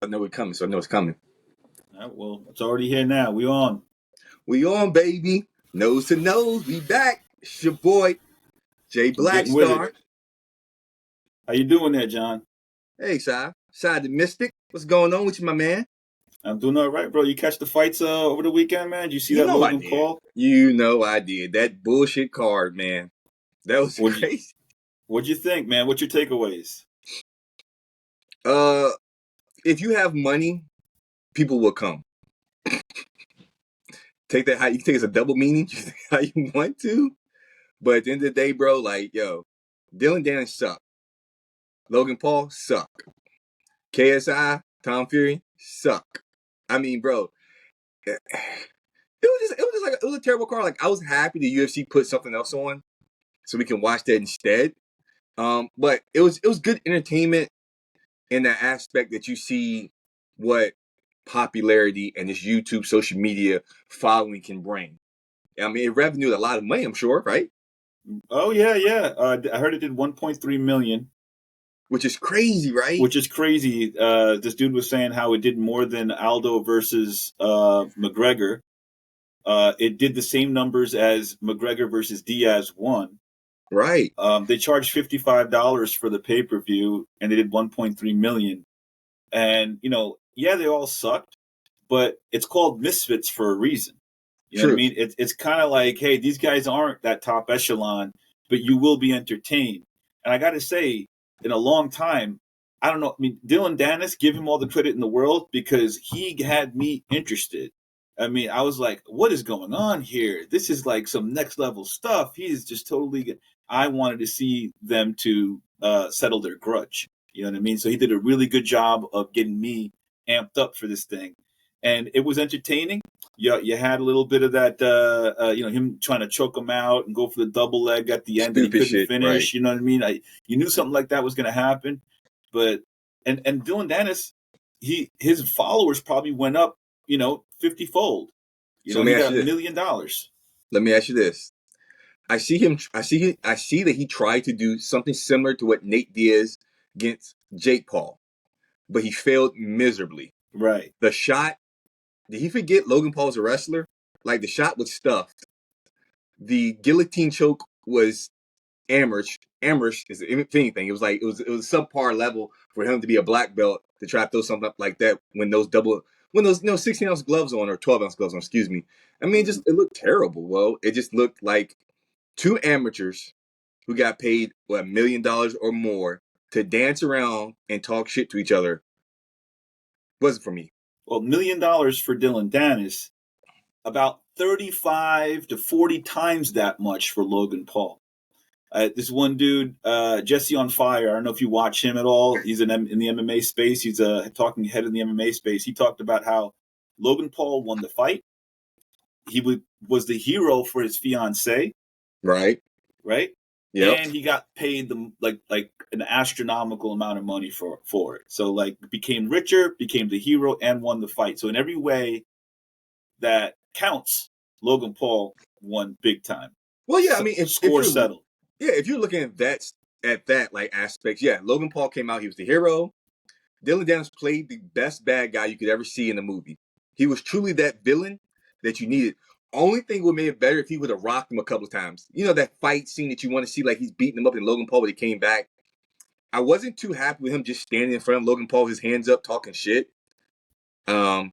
I know it's coming, so I know it's coming. All right, well, it's already here now. We on. We on, baby. Nose to nose. We back. It's your boy, Jay I'm getting with it. Blackstar. How you doing there, John? Hey, Side the Mystic. What's going on with you, my man? I'm doing all right, bro. You catch the fights over the weekend, man? Did you see You that know I Logan did. Paul? You know I did. That bullshit card, man. That was What'd you crazy. What'd you think, man? What's your takeaways? Uh, if you have money, people will come. Take that how you can take it as a double meaning, how you want to. But at the end of the day, bro, like, yo, Dylan Danis suck. Logan Paul suck. KSI, Tom Fury, suck. I mean, bro, it was a terrible card. Like, I was happy the UFC put something else on so we can watch that instead. But it was good entertainment in that aspect that you see what popularity and this YouTube social media following can bring. I mean, it revenued a lot of money, I'm sure, right? Oh yeah, yeah. I heard it did 1.3 million, Which is crazy, right? which is crazy. This dude was saying how it did more than Aldo versus McGregor. It did the same numbers as McGregor versus Diaz won. Right. They charged $55 for the pay-per-view, and they did 1.3 million. And yeah, they all sucked, but it's called misfits for a reason. You know what I True. mean? It's kind of like, hey, these guys aren't that top echelon, but you will be entertained. And I got to say, in a long time, I don't know. I mean, Dylan Danis, give him all the credit in the world because he had me interested. I mean, I was like, what is going on here? This is like some next level stuff. He is just totally good. I wanted to see them to settle their grudge. You know what I mean? So he did a really good job of getting me amped up for this thing. And it was entertaining. You had a little bit of that, him trying to choke him out and go for the double leg at the end that he Stupid couldn't shit, finish. right. You know what I mean? You knew something like that was going to happen. But and Dylan Dennis, his followers probably went up, 50-fold. So let me He ask got you $1 this. million. Let me ask you this. I see that he tried to do something similar to what Nate Diaz against Jake Paul, but he failed miserably. Right. The shot, did he forget Logan Paul's a wrestler? Like, the shot was stuffed. The guillotine choke was amateur. Amateur is, if anything, it was subpar level for him to be a black belt to try to throw something up like that when those 16-ounce gloves on, or 12-ounce gloves on, excuse me. I mean, it looked terrible. Well, it just looked like two amateurs who got paid $1 million or more to dance around and talk shit to each other. Wasn't for me. Well, $1 million for Dylan Dennis, about 35 to 40 times that much for Logan Paul. This one dude, Jesse on Fire. I don't know if you watch him at all. He's in the MMA space. He's a talking head in the MMA space. He talked about how Logan Paul won the fight. He was the hero for his fiancée. Right. Yep. And he got paid like an astronomical amount of money for it. So like became richer, became the hero, and won the fight. So in every way that counts, Logan Paul won big time. Well, yeah, I mean, if score you're settled. Yeah, if you're looking at that like aspects, yeah, Logan Paul came out, he was the hero. Dylan Dennis played the best bad guy you could ever see in a movie. He was truly that villain that you needed. Only thing would have made it better if he would have rocked him a couple of times. You know, that fight scene that you want to see, like he's beating him up in Logan Paul, but he came back. I wasn't too happy with him just standing in front of Logan Paul, his hands up, talking shit. I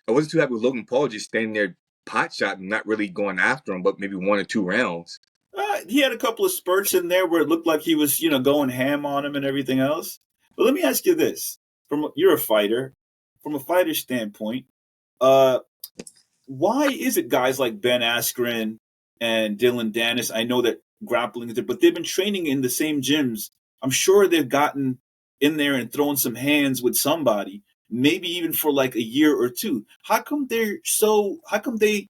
wasn't too happy with Logan Paul just standing there pot shotting, not really going after him, but maybe 1 or 2 rounds. He had a couple of spurts in there where it looked like he was, going ham on him and everything else. But let me ask you this: you're a fighter, from a fighter standpoint, why is it guys like Ben Askren and Dylan Dennis? I know that grappling is there, but they've been training in the same gyms. I'm sure they've gotten in there and thrown some hands with somebody, maybe even for like a year or two. How come they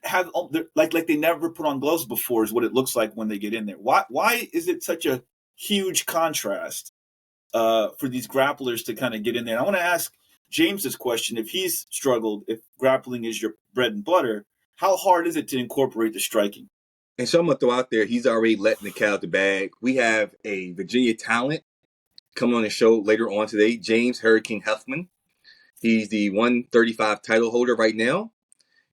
have like they never put on gloves before is what it looks like when they get in there? Why is it such a huge contrast for these grapplers to kind of get in there? And I want to ask James this question: if he's struggled, if grappling is your bread and butter, how hard is it to incorporate the striking? And so I'm gonna throw out there, he's already letting the cat out the bag. We have a Virginia talent coming on the show later on today, James Hurricane Huffman. He's the 135 title holder right now.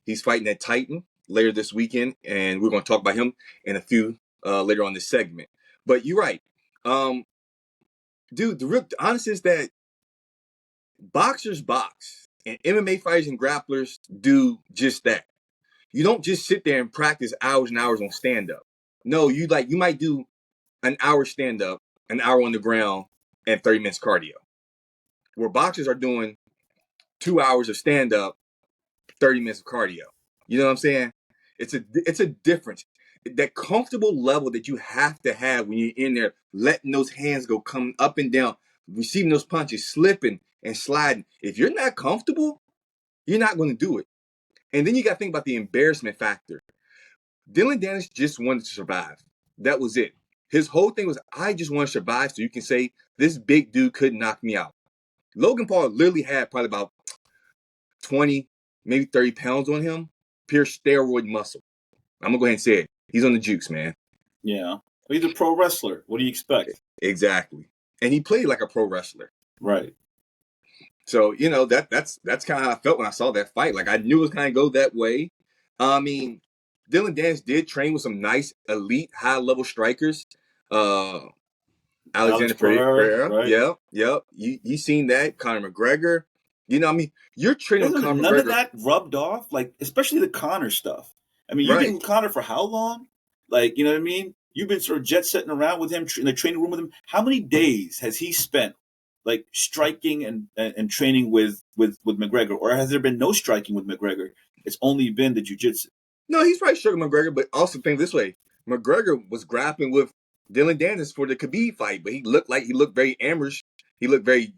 He's fighting at Titan later this weekend, and we're going to talk about him in a few later on this segment. But you're right. Dude, the honest is that boxers box, and MMA fighters and grapplers do just that. You don't just sit there and practice hours and hours on stand-up. No, you might do an hour stand-up, an hour on the ground, and 30 minutes cardio. Where boxers are doing 2 hours of stand-up, 30 minutes of cardio. You know what I'm saying? It's a difference. That comfortable level that you have to have when you're in there, letting those hands go, coming up and down, receiving those punches, slipping and sliding. If you're not comfortable, you're not going to do it. And then you got to think about the embarrassment factor. Dylan Danis just wanted to survive. That was it. His whole thing was, I just want to survive so you can say, this big dude couldn't knock me out. Logan Paul literally had probably about 20, maybe 30 pounds on him, pure steroid muscle. I'm going to go ahead and say it. He's on the juice, man. Yeah. He's a pro wrestler. What do you expect? Exactly. And he played like a pro wrestler. Right. So, you know, that's kind of how I felt when I saw that fight. Like, I knew it was going to go that way. I mean, Dylan Danis did train with some nice, elite, high-level strikers. Alexander Pereira. Right? Yep. You seen that? Conor McGregor. You know what I mean? You're training with Conor McGregor. None of that rubbed off, like, especially the Conor stuff. I mean, you've been with Conor for how long? Like, you know what I mean? You've been sort of jet-setting around with him, in the training room with him. How many days has he spent, like, striking and training with McGregor? Or has there been no striking with McGregor? It's only been the jiu-jitsu. No, he's probably struck McGregor, but also think this way. McGregor was grappling with Dylan Danis for the Khabib fight, but he looked very amateurish. He looked very,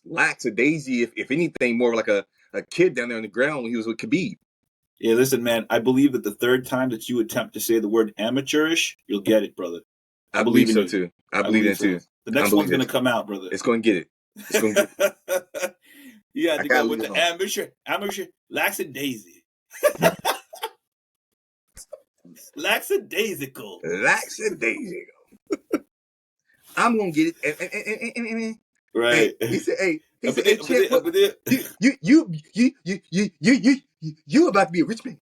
lackadaisy, if anything, more like a kid down there on the ground when he was with Khabib. Yeah, listen, man, I believe that the third time that you attempt to say the word amateurish, you'll get it, brother. I believe so, too. I believe that, too. The next one's going to come out, brother. It's going to get it. It's going to get it. You got to go with the amateur, lackadaisy. Lackadaisical. I'm going to get it. Right. Hey, he said, you about to be a rich man.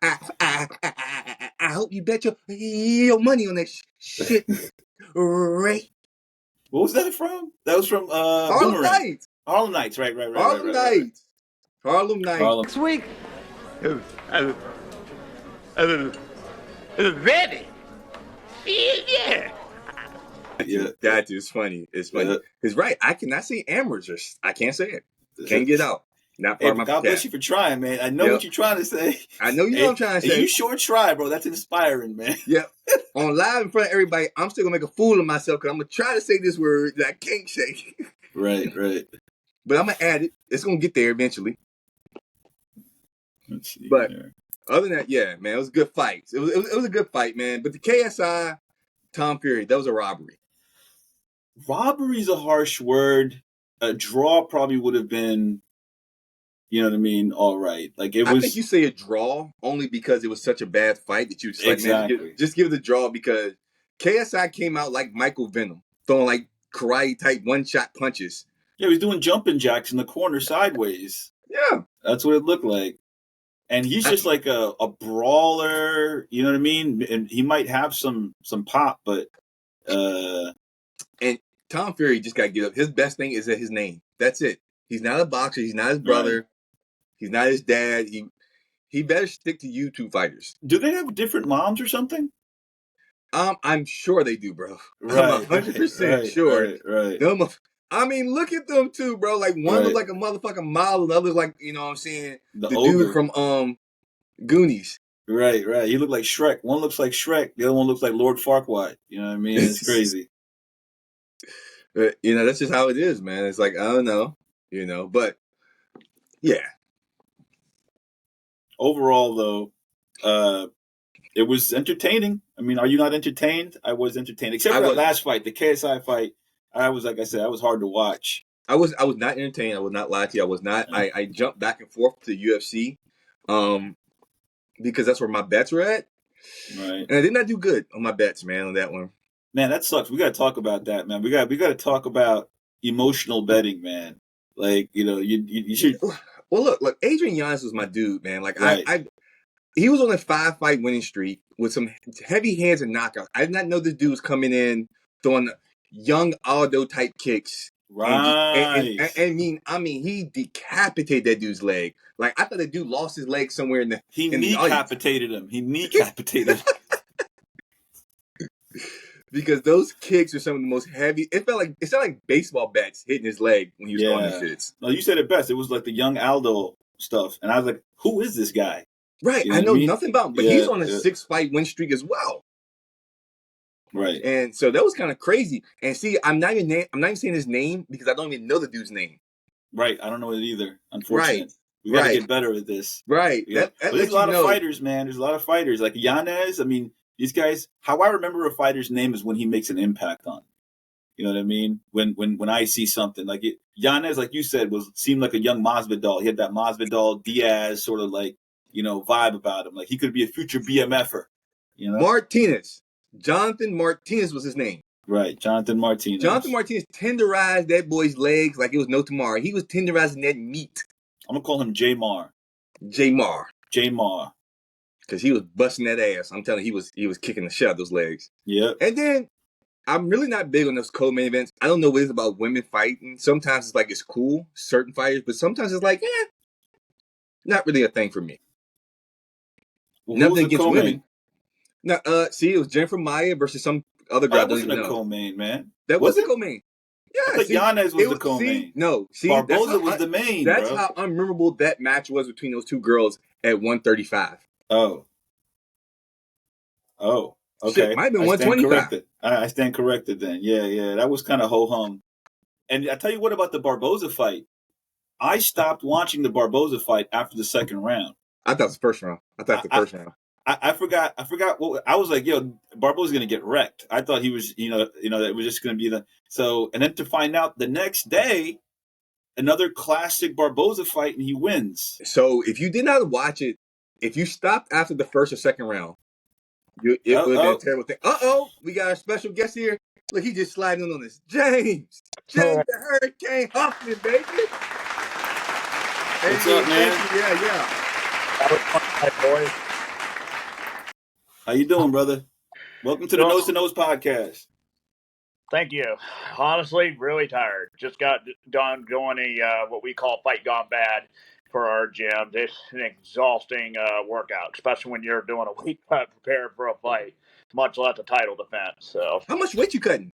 I hope you bet your money on that shit, Ray. What was that from? That was from Harlem Nights. Harlem Nights, right. Harlem Nights. Next week. Ready? Yeah. Yeah, that is funny. It's funny. Because right, I cannot say amateurs. I can't say it. Can't get out. Not part of my God bless you for trying, man. I know what you're trying to say. I know you know what I'm trying to say. You sure try, bro. That's inspiring, man. Yep. On live in front of everybody, I'm still gonna make a fool of myself because I'm gonna try to say this word that I can't say. Right. But I'm gonna add it. It's gonna get there eventually. Let's see. But other than that, yeah, man, it was a good fight. It was a good fight, man. But the KSI Tom Fury, that was a robbery. Robbery's a harsh word. A draw probably would have been, you know what I mean, all right. Like it was. I think you say a draw only because it was such a bad fight that you just exactly. Man, just give it a draw because KSI came out like Michael Venom, throwing like karate type one-shot punches. Yeah, he was doing jumping jacks in the corner sideways. Yeah, that's what it looked like. And he's just like a brawler, you know what I mean? And he might have some pop, but and Tom Fury just got to get up. His best thing is his name. That's it. He's not a boxer. He's not his brother. Right. He's not his dad. He better stick to YouTube fighters. Do they have different moms or something? I'm sure they do, bro. Right, I'm 100% sure. Right. I mean, look at them two, bro. Like one looks like a motherfucking model, and the other like, you know what I'm saying? The dude from Goonies. Right. He looked like Shrek. One looks like Shrek. The other one looks like Lord Farquaad. You know what I mean? It's crazy. That's just how it is, man. It's like, I don't know, but yeah. Overall, though, it was entertaining. I mean, are you not entertained? I was entertained, except for that last fight, the KSI fight. I was, like I said, I was hard to watch. I was not entertained. I would not lie to you. I was not. I jumped back and forth to UFC, because that's where my bets were at. Right. And I did not do good on my bets, man, on that one. Man, that sucks. We got to talk about that, man. We got to talk about emotional betting, man. Like, you should. Well, look, Adrian Yanez was my dude, man. Like, Right. he was on a 5-fight winning streak with some heavy hands and knockouts. I did not know this dude was coming in throwing young Aldo type kicks. Right. I mean, he decapitated that dude's leg. Like, I thought the dude lost his leg somewhere in the audience. He kneecapitated him. Because those kicks are some of the most heavy. It sounded like baseball bats hitting his leg when he was throwing these shits. No, you said it best. It was like the young Aldo stuff, and I was like, "Who is this guy?" Right, You know I know what I mean? nothing about him, but he's on a 6-fight win streak as well. Right. And so that was kind of crazy. And see, I'm not even saying his name because I don't even know the dude's name. Right, I don't know it either. Unfortunately, Right. We got to get better at this. Right. Yeah. There's a lot of fighters, man. There's a lot of fighters like Yanez. I mean, these guys. How I remember a fighter's name is when he makes an impact on. You know what I mean? When I see something like it, Yanez, like you said, seemed like a young Masvidal. He had that Masvidal Diaz sort of like vibe about him. Like he could be a future BMFer. You know, Martinez, Jonathan Martinez was his name. Right, Jonathan Martinez. Jonathan Martinez tenderized that boy's legs like it was no tomorrow. He was tenderizing that meat. I'm gonna call him J-Mar. J-Mar. J-Mar. Because he was busting that ass. I'm telling you, he was kicking the shit out of those legs. Yeah. And then I'm really not big on those co-main events. I don't know what it is about women fighting. Sometimes it's like it's cool, certain fighters, but sometimes it's like, not really a thing for me. Well, nothing against women. No, see, it was Jennifer Maya versus some other guy. That wasn't a co-main, man. That was a co-main. Yeah, I thought Yanez was the co-main. Barboza was the main. That's how unmemorable that match was between those two girls at 135. Oh, okay. Shit, might have been 125. I stand corrected then. Yeah. That was kind of ho-hum. And I tell you what about the Barboza fight. I stopped watching the Barboza fight after the second round. I thought it was the first round. I forgot what I was like. Barboza's gonna get wrecked. I thought he was, that it was just gonna be and then to find out the next day, another classic Barboza fight, and he wins. So if you did not watch it, if you stopped after the first or second round, it would have been a terrible thing. We got our special guest here. Look, he just sliding in on this. James the Hurricane Huffman, baby. What's up, man? Yeah. Boys. How you doing, brother? Welcome to the Nose to Nose podcast. Thank you. Honestly, really tired. Just got done doing what we call fight gone bad for our gym. It's an exhausting workout, especially when you're doing a week prepared for a fight, much less a title defense. So, how much weight you cutting?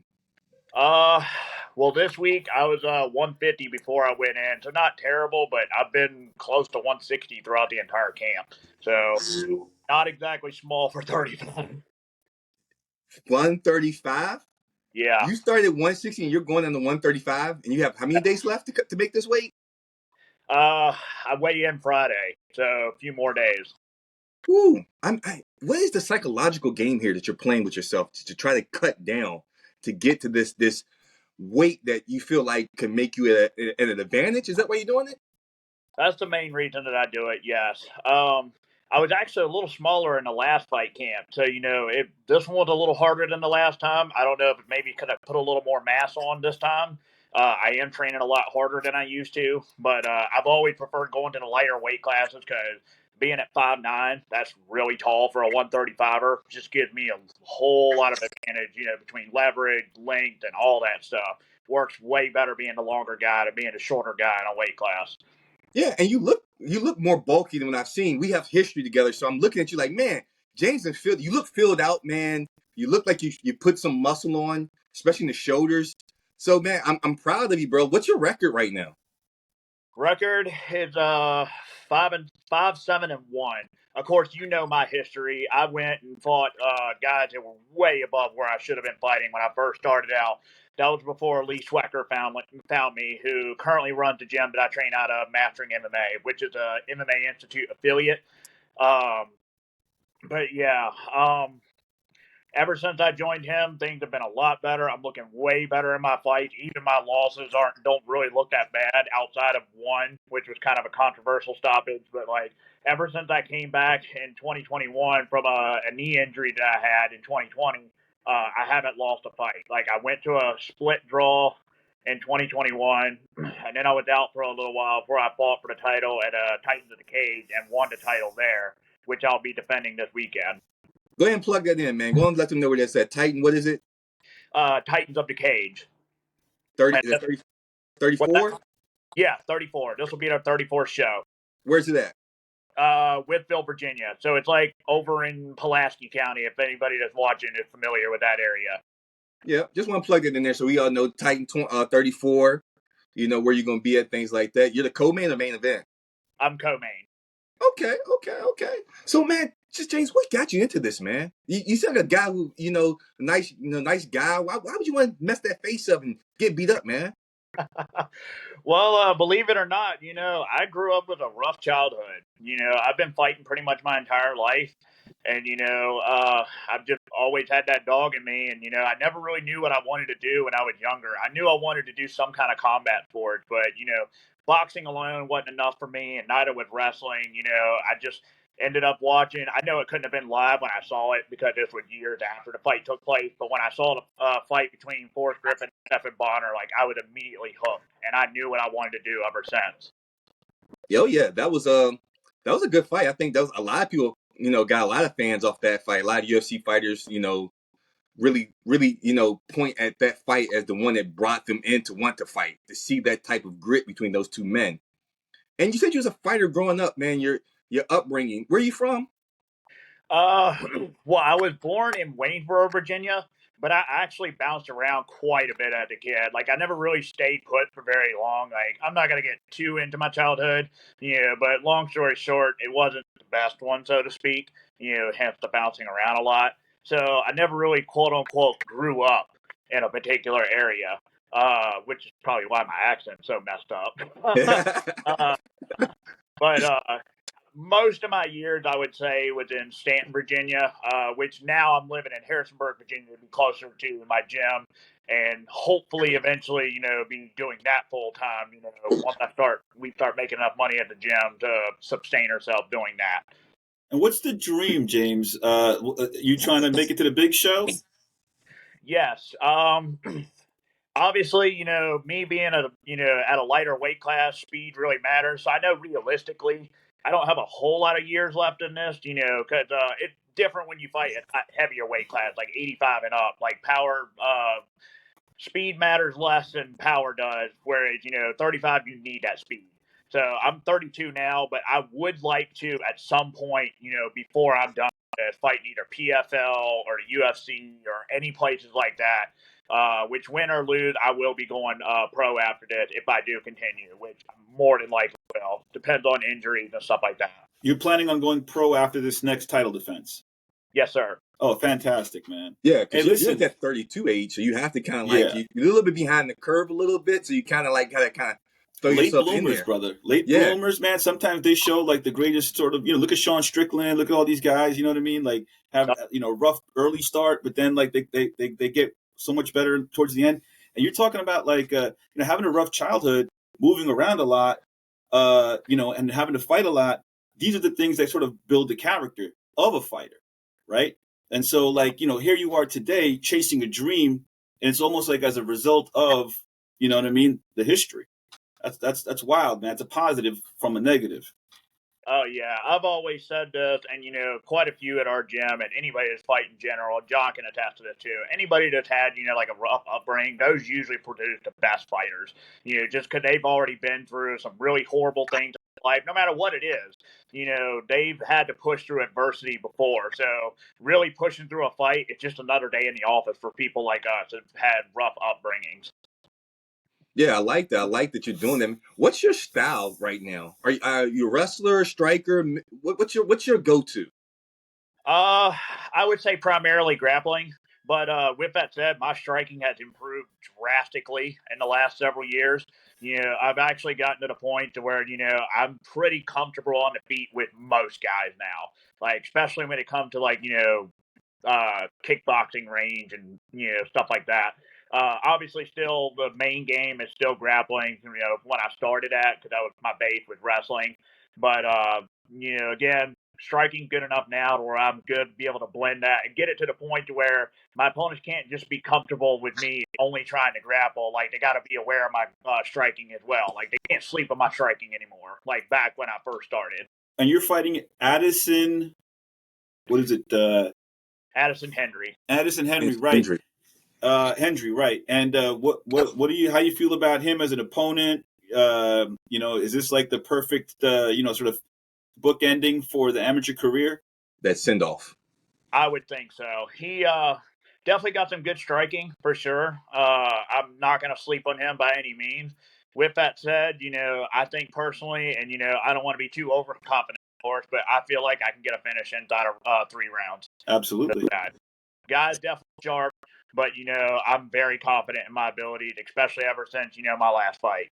Well, this week I was 150 before I went in, so not terrible, but I've been close to 160 throughout the entire camp. So not exactly small for 35. 135? Yeah. You started at 160 and you're going down to 135, and you have how many days left to make this weight? I weigh in Friday, so a few more days. Ooh, what is the psychological game here that you're playing with yourself to try to cut down to get to this weight that you feel like can make you at an advantage? Is that why you're doing it? That's the main reason that I do it, yes. I was actually a little smaller in the last fight camp. So, this one was a little harder than the last time. I don't know if maybe could have put a little more mass on this time. I am training a lot harder than I used to, but I've always preferred going to the lighter weight classes because being at 5'9", that's really tall for a 135er. Just gives me a whole lot of advantage, between leverage, length, and all that stuff. Works way better being the longer guy than being the shorter guy in a weight class. Yeah, and you look more bulky than what I've seen. We have history together, so I'm looking at you like, man, James and Phil, you look filled out, man. You look like you put some muscle on, especially in the shoulders. So, man, I'm proud of you, bro. What's your record right now? Record is 5-7-1. Of course, my history. I went and fought guys that were way above where I should have been fighting when I first started out. That was before Lee Schwecker found me, who currently runs the gym that I train out of, Mastering MMA, which is a MMA Institute affiliate. Ever since I joined him, things have been a lot better. I'm looking way better in my fights. Even my losses don't really look that bad outside of one, which was kind of a controversial stoppage. But ever since I came back in 2021 from a knee injury that I had in 2020, I haven't lost a fight. Like, I went to a split draw in 2021, and then I was out for a little while before I fought for the title at Titans of the Cage and won the title there, which I'll be defending this weekend. Go ahead and plug that in, man. Go and let them know where that's at. Titan, what is it? Titans of the Cage. 30, 34? Yeah, 34. This will be their 34th show. Where's it at? Whitfield, Virginia. So it's like over in Pulaski County, if anybody that's watching is familiar with that area. Yeah, just want to plug it in there so we all know Titan 34, you know, where you're going to be at, things like that. You're the co-main or main event? I'm co-main. Okay. So, man, just James, what got you into this, man? You said a guy who, nice guy. Why would you want to mess that face up and get beat up, man? Well, believe it or not, I grew up with a rough childhood. I've been fighting pretty much my entire life. And, I've just always had that dog in me. And, I never really knew what I wanted to do when I was younger. I knew I wanted to do some kind of combat sport, but, boxing alone wasn't enough for me, and neither was wrestling. I just ended up watching. I know it couldn't have been live when I saw it because this was years after the fight took place. But when I saw the fight between Forrest Griffin and Stephen Bonner, like, I was immediately hooked, and I knew what I wanted to do ever since. Yo, yeah, that was a good fight. I think that was a lot of people, got a lot of fans off that fight. A lot of UFC fighters, really, point at that fight as the one that brought them in to want to fight, to see that type of grit between those two men. And you said you was a fighter growing up, man. Your upbringing. Where are you from? Well, I was born in Waynesboro, Virginia, but I actually bounced around quite a bit as a kid. Like, I never really stayed put for very long. Like, I'm not going to get too into my childhood, but long story short, it wasn't the best one, so to speak, hence the bouncing around a lot. So I never really, quote unquote, grew up in a particular area, which is probably why my accent's so messed up. But most of my years, I would say, was in Stanton, Virginia, which now I'm living in Harrisonburg, Virginia, to be closer to my gym, and hopefully, eventually, be doing that full time. Once we start making enough money at the gym to sustain ourselves doing that. And what's the dream, James? You trying to make it to the big show? Yes. Obviously, me being at a lighter weight class, speed really matters. So I know realistically, I don't have a whole lot of years left in this, because it's different when you fight at a heavier weight class, like 85 and up. Like, power, speed matters less than power does. Whereas, 35, you need that speed. So I'm 32 now, but I would like to, at some point, before I'm done, fighting either PFL or the UFC or any places like that. Which, win or lose, I will be going pro after this if I do continue, which more than likely will. Depends on injuries and stuff like that. You're planning on going pro after this next title defense? Yes, sir. Oh, fantastic, man. Yeah, because you're at that 32 age, so you have to kind of you're a little bit behind the curve a little bit, so you kind of throw yourself in there. Late bloomers, brother. Late bloomers, man. Sometimes they show like the greatest sort of, look at Sean Strickland, look at all these guys, you know what I mean? Like, have, rough early start, but then like they get so much better towards the end. And you're talking about like, having a rough childhood, moving around a lot, and having to fight a lot. These are the things that sort of build the character of a fighter, right? And so, like, here you are today chasing a dream, and it's almost like as a result of, the history. That's wild, man. It's a positive from a negative. Oh, yeah. I've always said this, and, quite a few at our gym, and anybody that's fighting in general, John can attest to this too. Anybody that's had, like a rough upbringing, those usually produce the best fighters, just because they've already been through some really horrible things in life, no matter what it is. They've had to push through adversity before. So really pushing through a fight, it's just another day in the office for people like us that have had rough upbringings. Yeah, I like that. I like that you're doing them. What's your style right now? Are you a wrestler, striker? What's your go-to? I would say primarily grappling. But with that said, my striking has improved drastically in the last several years. I've actually gotten to the point to where, I'm pretty comfortable on the feet with most guys now. Like, especially when it comes to, like, kickboxing range and, stuff like that. Obviously, still the main game is still grappling. When I started at, because that was my base with wrestling. But again, striking good enough now to where I'm good to be able to blend that and get it to the point to where my opponents can't just be comfortable with me only trying to grapple. Like, they got to be aware of my striking as well. Like, they can't sleep on my striking anymore, like back when I first started. And you're fighting Addison, what is it? Addison Henry. Addison Henry, right. Hendry. Hendry, right. And what do you, how you feel about him as an opponent? Is this like the perfect, sort of book ending for the amateur career? That send off. I would think so. He definitely got some good striking for sure. I'm not going to sleep on him by any means. With that said, I think personally, and I don't want to be too overconfident, of course, but I feel like I can get a finish inside of 3 rounds. Absolutely. Guy's definitely sharp, but I'm very confident in my ability, especially ever since my last fight.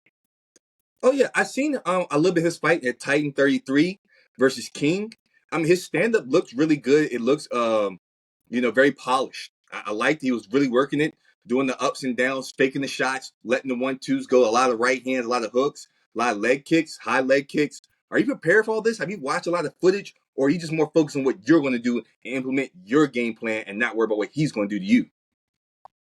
Oh yeah, I've seen a little bit of his fight at Titan 33 versus King. I mean, his stand-up looks really good. It looks, very polished. I liked he was really working it, doing the ups and downs, faking the shots, letting the 1-2s go, a lot of right hands, a lot of hooks, a lot of leg kicks, high leg kicks. Are you prepared for all this? Have you watched a lot of footage, or are you just more focused on what you're going to do and implement your game plan and not worry about what he's going to do to you?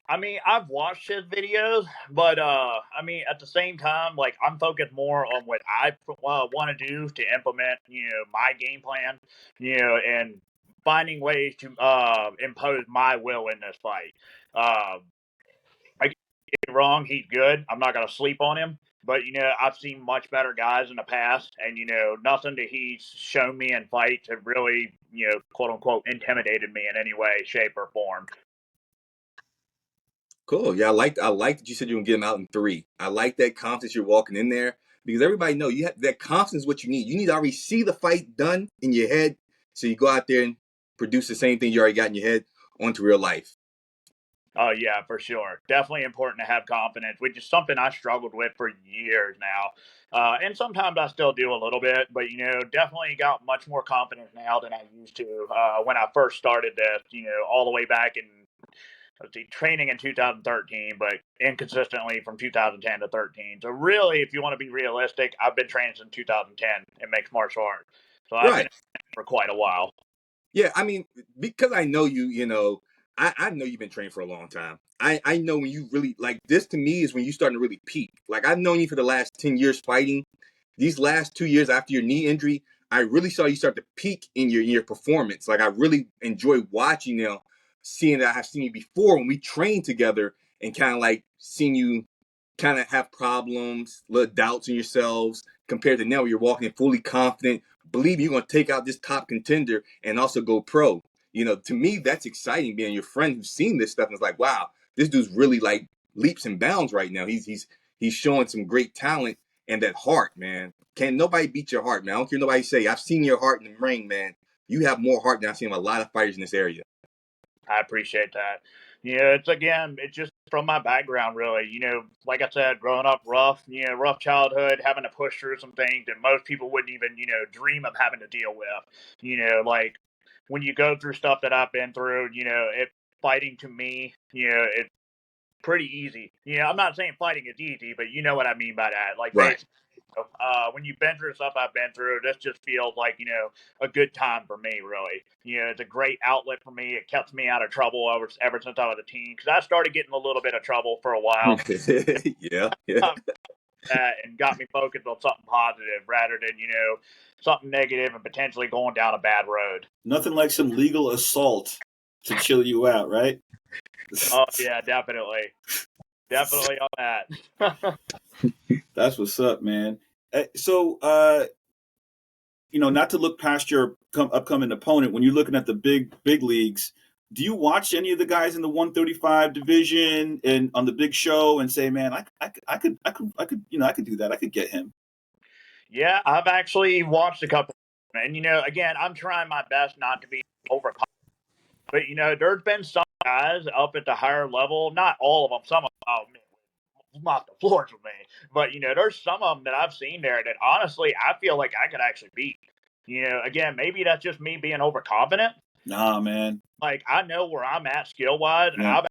I mean, I've watched his videos, but at the same time, like, I'm focused more on what I want to do to implement, my game plan, and finding ways to impose my will in this fight. I get it wrong, he's good. I'm not gonna sleep on him, but I've seen much better guys in the past, and nothing that he's shown me in fights have really, quote unquote, intimidated me in any way, shape, or form. Cool. Yeah, I like that you said you're gonna get him out in 3. I like that confidence you're walking in there because everybody know you have that confidence is what you need. You need to already see the fight done in your head, so you go out there and produce the same thing you already got in your head onto real life. Oh yeah, for sure. Definitely important to have confidence, which is something I struggled with for years now. And sometimes I still do a little bit, but definitely got much more confident now than I used to when I first started this. All the way back in training in 2013, but inconsistently from 2010 to 13. So really, if you want to be realistic, I've been training since 2010 in mixed martial arts. So I've been for quite a while. Yeah, I mean, because I know you, I know you've been training for a long time. I know when you really, like, this to me is when you starting to really peak. Like, I've known you for the last 10 years fighting. These last 2 years after your knee injury, I really saw you start to peak in your performance. Like, I really enjoy watching now, seeing that I've seen you before when we trained together and kind of like seeing you kind of have problems, little doubts in yourselves compared to now where you're walking in fully confident, believe you're going to take out this top contender and also go pro. To me, that's exciting being your friend who's seen this stuff and is like, wow, this dude's really like leaps and bounds right now. He's showing some great talent and that heart, man. Can't nobody beat your heart, man. I don't care what nobody say. I've seen your heart in the ring, man. You have more heart than I've seen a lot of fighters in this area. I appreciate that. It's just from my background, really. Like I said, growing up rough, rough childhood, having to push through some things that most people wouldn't even, dream of having to deal with. Like when you go through stuff that I've been through, fighting to me, it's pretty easy. I'm not saying fighting is easy, but you know what I mean by that. Like, Right. when you've been through stuff I've been through, this just feels like, a good time for me, really. It's a great outlet for me. It kept me out of trouble ever since I was a teen, because I started getting a little bit of trouble for a while. Yeah. And got me focused on something positive rather than, something negative and potentially going down a bad road. Nothing like some legal assault to chill you out, right? Oh, yeah, definitely. Definitely on that. That's what's up, man. So, not to look past your upcoming opponent, when you're looking at the big leagues, do you watch any of the guys in the 135 division and on the big show and say, man, I could do that. I could get him. Yeah, I've actually watched a couple, and again, I'm trying my best not to be overconfident. But there's been some guys up at the higher level, not all of them. Some of them mop the floors with me, but there's some of them that I've seen there that honestly I feel like I could actually beat. Again, maybe that's just me being overconfident, Nah, man. Like, I know where I'm at skill wise, and Yeah.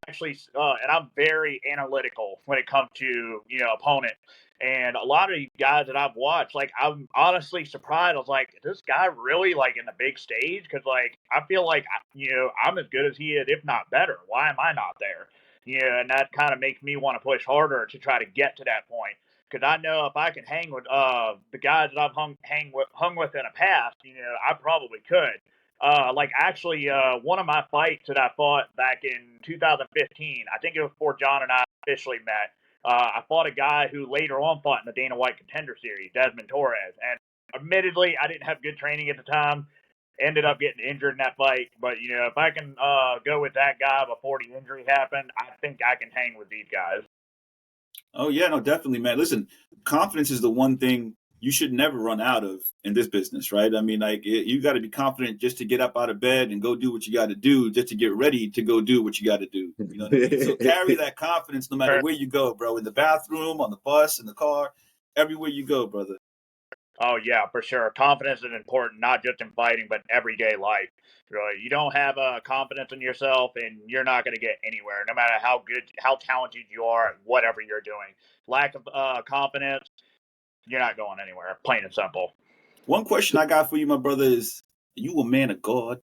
I'm very analytical when it comes to, opponent. And a lot of these guys that I've watched, like, I'm honestly surprised. I was like, is this guy really like in the big stage? Because, like, I feel like, I'm as good as he is, if not better. Why am I not there? And that kind of makes me want to push harder to try to get to that point. Because I know if I can hang with the guys that I've hung with in the past, I probably could. Like actually, one of my fights that I fought back in 2015, I think it was before John and I officially met. I fought a guy who later on fought in the Dana White Contender Series, Desmond Torres, and admittedly, I didn't have good training at the time. Ended up getting injured in that fight, but if I can go with that guy before the injury happened, I think I can hang with these guys. Oh yeah, no, definitely, man. Listen, confidence is the one thing you should never run out of in this business, right? I mean, like you got to be confident just to get up out of bed and go do what you got to do, just to get ready to go do what you got to do. You know what I mean? So carry that confidence no matter where you go, bro. In the bathroom, on the bus, in the car, everywhere you go, brother. Oh yeah, for sure. Confidence is important, not just in fighting, but everyday life. Really, you don't have confidence in yourself, and you're not going to get anywhere, no matter how good, how talented you are at whatever you're doing. Lack of confidence, you're not going anywhere. Plain and simple. One question I got for you, my brother, is: are you a man of God?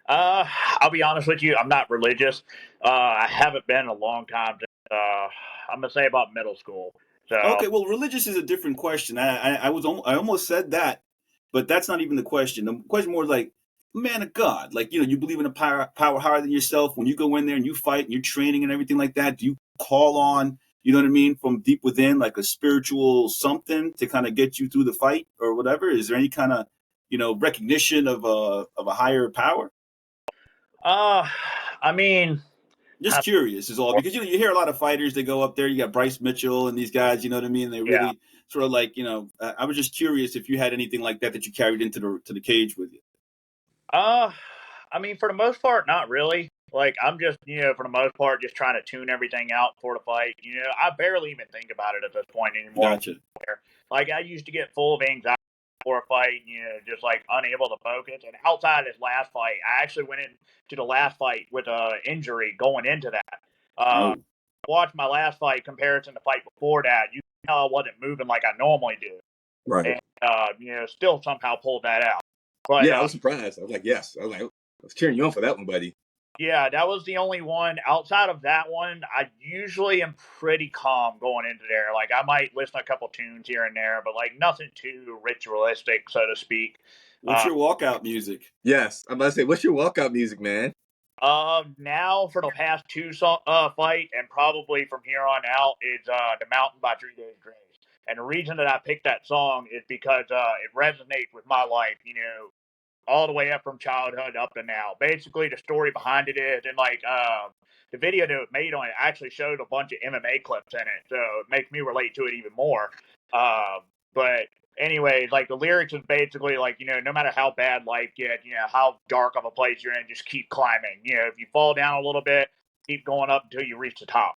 I'll be honest with you. I'm not religious. I haven't been in a long time. I'm gonna say about middle school. So, Okay, well, religious is a different question. I almost said that, but that's not even the question. The question more like, man of God, like you believe in a power higher than yourself. When you go in there and you fight and you're training and everything like that, do you call on, you know what I mean, from deep within, like a spiritual something to kind of get you through the fight or whatever? Is there any kind of recognition of a higher power? uh, I mean, Just curious is all, because you hear a lot of fighters, they go up there, you got Bryce Mitchell and these guys, you know what I mean? They yeah. really sort of like, I was just curious if you had anything like that you carried into the cage with you. Uh, I mean, for the most part, not really. Like, I'm just, for the most part, just trying to tune everything out for the fight. I barely even think about it at this point anymore. Gotcha. Like, I used to get full of anxiety before a fight, just like unable to focus. And outside this last fight, I actually went into the last fight with a injury going into that. Oh, Watch my last fight comparison to the fight before that. You can tell I wasn't moving like I normally do, Right. and still somehow pulled that out. But Yeah, I was surprised. I was like, yes. I was cheering you on for that one, buddy. yeah, that was the only one. Outside of that one, I usually am pretty calm going into there. Like, I might listen to a couple tunes here and there, but like nothing too ritualistic, so to speak. what's your walkout music? Yes. I'm about to say, what's your walkout music, man? Now for the past two fight, and probably from here on out, is "The Mountain" by 3 Days Grace. And the reason that I picked that song is because it resonates with my life. All the way up from childhood up to now. Basically, the story behind it is, and like the video that was made on it actually showed a bunch of MMA clips in it, so it makes me relate to it even more. But anyways, like the lyrics is basically like, no matter how bad life gets, how dark of a place you're in, just keep climbing. If you fall down a little bit, keep going up until you reach the top.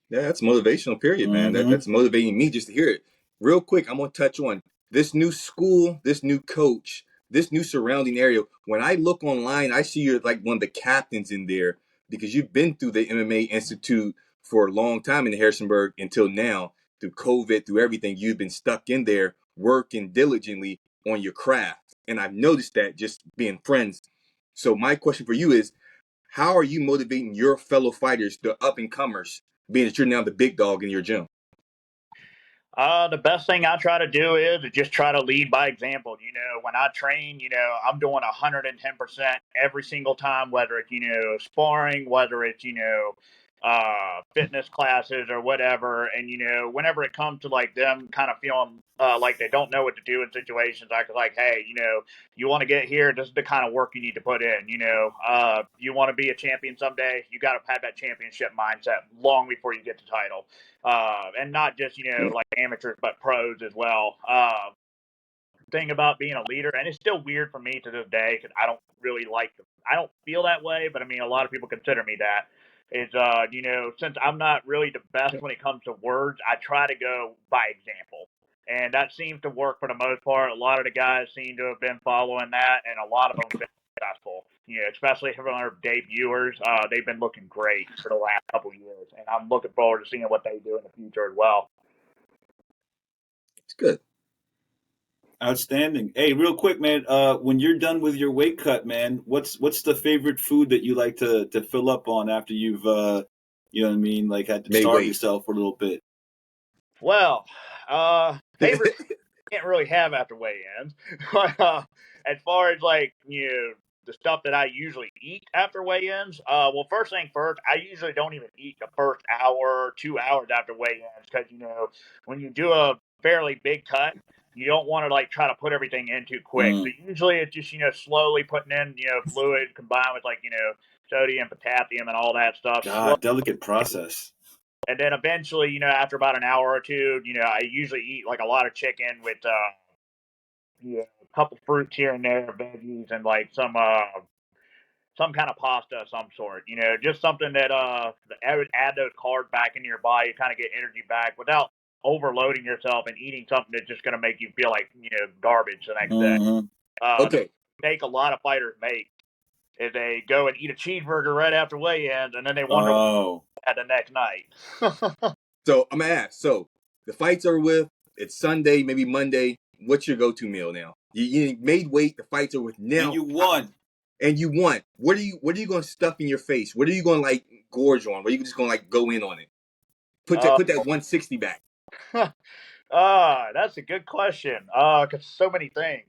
Yeah, that's motivational, period, man. Mm-hmm. That's motivating me just to hear it. Real quick, I'm going to touch on this new school, this new coach, this new surrounding area. When I look online, I see you're like one of the captains in there because you've been through the MMA Institute for a long time in Harrisonburg until now, through COVID, through everything. You've been stuck in there working diligently on your craft. And I've noticed that just being friends. So my question for you is, how are you motivating your fellow fighters, the up and comers, being that you're now the big dog in your gym? The best thing I try to do is just try to lead by example. When I train, I'm doing 110% every single time, whether it's, sparring, whether it's, fitness classes or whatever. And, whenever it comes to like them kind of feeling like they don't know what to do in situations, I was like, hey, you want to get here, this is the kind of work you need to put in. You want to be a champion someday, you got to have that championship mindset long before you get the title. And not just, like amateurs, but pros as well. Thing about being a leader, and it's still weird for me to this day because I don't feel that way, but I mean, a lot of people consider me that. Is, since I'm not really the best when it comes to words, I try to go by example. and that seems to work for the most part. A lot of the guys seem to have been following that, and a lot of them have been successful. Especially from our debuters, they've been looking great for the last couple years, and I'm looking forward to seeing what they do in the future as well. It's good. Outstanding. Hey, real quick, man. When you're done with your weight cut, man, what's the favorite food that you like to fill up on after you've you know what I mean, like had to starve yourself for a little bit? Well, favorite can't really have after weigh-ins. As far as like the stuff that I usually eat after weigh-ins, well, first thing first, I usually don't even eat the first hour, 2 hours after weigh-ins because when you do a fairly big cut, you don't want to like try to put everything in too quick. So usually it's just slowly putting in fluid combined with like sodium, potassium, and all that stuff. God, delicate process. And then eventually, after about an hour or two, I usually eat like a lot of chicken with a couple fruits here and there, veggies, and like some kind of pasta of some sort. Just something that would add those carbs back into your body, kind of get energy back without overloading yourself and eating something that's just going to make you feel like garbage the next day. Okay. The mistake a lot of fighters make is they go and eat a cheeseburger right after weigh-ins, and then they wonder what at the next night. So I'm gonna ask. So the fights are with. It's Sunday, maybe Monday. What's your go-to meal now? You made weight. The fights are with now. And you won. And you won. What are you going to stuff in your face? What are you going to like gorge on? What are you just going to like go in on it? Put that 160 back. That's a good question. Cause so many things.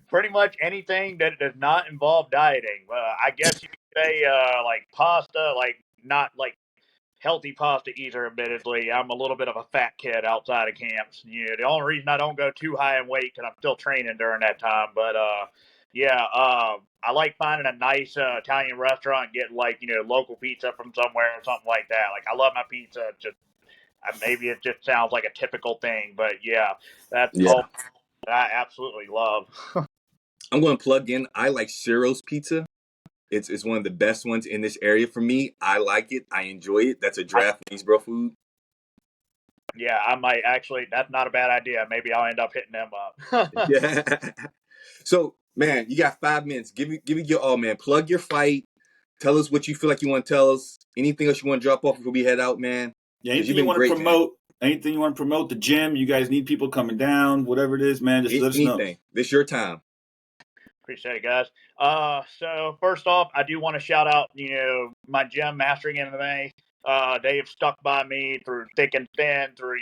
Pretty much anything that does not involve dieting. I guess you could say like pasta, like not like healthy pasta either, admittedly. I'm a little bit of a fat kid outside of camps. The only reason I don't go too high in weight because I'm still training during that time. But I like finding a nice Italian restaurant and getting like local pizza from somewhere or something like that. Like I love my pizza. Just maybe it just sounds like a typical thing, but that's all I absolutely love. I'm going to plug in. I like Ciro's Pizza. It's one of the best ones in this area for me. I like it. I enjoy it. That's a draft Greensboro food. Yeah, I might actually. That's not a bad idea. Maybe I'll end up hitting them up. Yeah. So, man, you got 5 minutes. Give it your all, man. Plug your fight. Tell us what you feel like you want to tell us. Anything else you want to drop off before we head out, man? Yeah, anything you want to promote. Man. Anything you want to promote, the gym, you guys need people coming down, whatever it is, man, just let us know. This is your time. Appreciate it, guys. So first off, I do want to shout out, my gym, Mastering MMA. They have stuck by me through thick and thin, through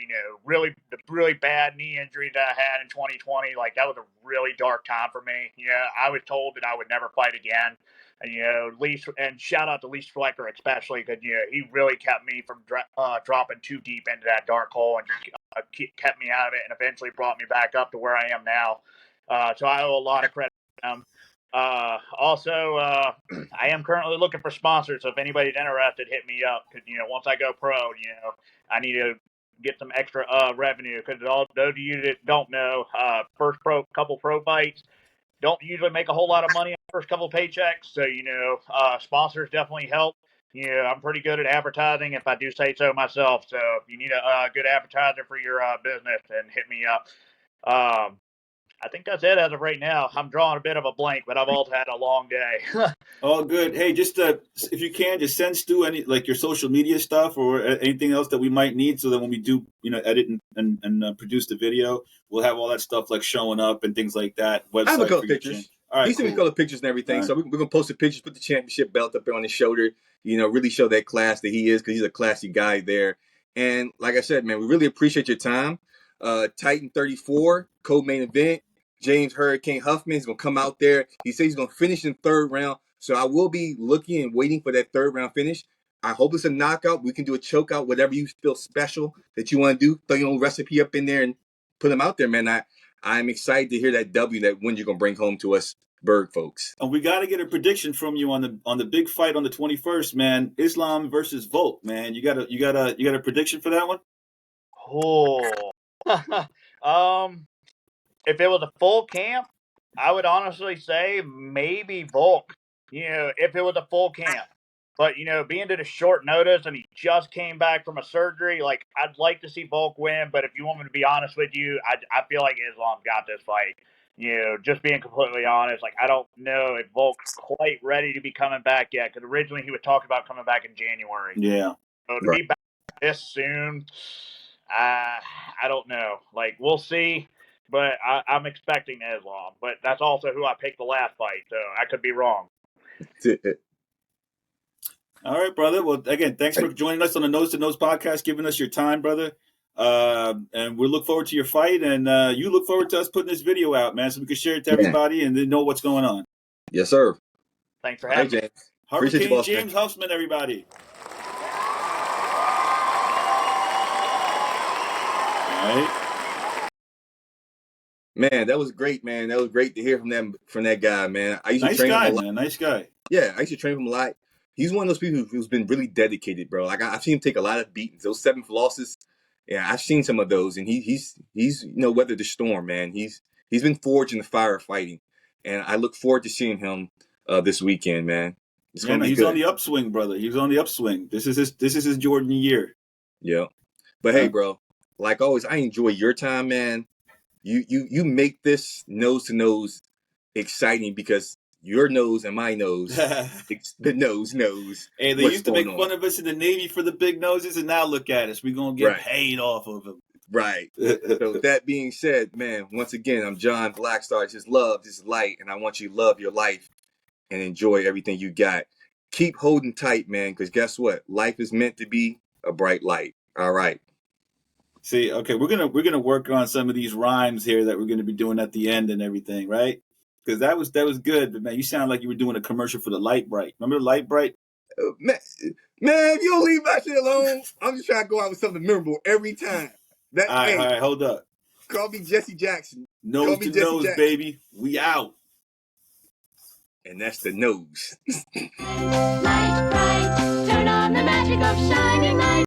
the really bad knee injury that I had in 2020. Like that was a really dark time for me. I was told that I would never fight again. And and shout out to Lee Flecker especially because he really kept me from dropping too deep into that dark hole and just kept me out of it and eventually brought me back up to where I am now. So I owe a lot of credit to them. Also, I am currently looking for sponsors. So if anybody's interested, hit me up because once I go pro, I need to get some extra revenue because those of you that don't know, couple pro fights don't usually make a whole lot of money on the first couple of paychecks. So sponsors definitely help. I'm pretty good at advertising if I do say so myself. So if you need a good advertiser for your business, then hit me up. I think that's it as of right now. I'm drawing a bit of a blank, but I've also had a long day. All good. Hey, just if you can, just send Stu any like your social media stuff or anything else that we might need, so that when we do, edit and produce the video, we'll have all that stuff like showing up and things like that. Website I have a couple pictures. All right, he sent me color pictures and everything, right. So we're gonna post the pictures, put the championship belt up there on his shoulder. Really show that class that he is because he's a classy guy there. And like I said, man, we really appreciate your time. Titan 34 co-main event. James Hurricane Huffman is going to come out there. He says he's going to finish in 3rd round. So I will be looking and waiting for that 3rd round finish. I hope it's a knockout. We can do a chokeout, whatever you feel special that you want to do. Throw your own recipe up in there and put him out there, man. I'm excited to hear that W, that win you're going to bring home to us, Berg folks. And we got to get a prediction from you on the big fight on the 21st, man. Islam versus Volk, man. You got a prediction for that one? Oh. If it was a full camp, I would honestly say maybe Volk. If it was a full camp. But, you know, being at a short notice and he just came back from a surgery, like, I'd like to see Volk win. But if you want me to be honest with you, I feel like Islam got this fight. You know, just being completely honest, like, I don't know if Volk's quite ready to be coming back yet. Because originally he was talking about coming back in January. Yeah. So to be back this soon, I don't know. Like, we'll see. But I'm expecting Islam. But that's also who I picked the last fight. So I could be wrong. All right, brother. Well, again, thanks for joining us on the Nose to Nose podcast, giving us your time, brother. And we look forward to your fight, and you look forward to us putting this video out, man, so we can share it to everybody and they know what's going on. Yes, sir. Thanks for having me. James. Hurricane James Huffman, everybody. All right. Man, that was great, man. That was great to hear from that guy, man. I used to train him a lot. Nice guy. Yeah, I used to train him a lot. He's one of those people who's been really dedicated, bro. Like I've seen him take a lot of beatings. Those 7 losses, yeah, I've seen some of those, and he's weathered the storm, man. He's been forged in the fire of fighting, and I look forward to seeing him this weekend, man. He's on the upswing, brother. He's on the upswing. This is his Jordan year. Yeah, but hey, bro, like always, I enjoy your time, man. You make this nose to nose exciting because your nose and my nose, the nose knows. Hey, they used to make fun of us in the Navy for the big noses, and now look at us. We're going to get paid off of them. Right. So that being said, man, once again, I'm John Blackstar. Just love, just light, and I want you to love your life and enjoy everything you got. Keep holding tight, man, because guess what? Life is meant to be a bright light. All right. See, okay, we're gonna work on some of these rhymes here that we're gonna be doing at the end and everything, right? Because that was good, but man, you sound like you were doing a commercial for the Light Bright. Remember the Light Bright? Man, if you don't leave my shit alone, I'm just trying to go out with something memorable every time. All right, hold up. Call me Jesse Jackson. Nose to nose, baby. We out. And that's the nose. Light bright, turn on the magic of shining light.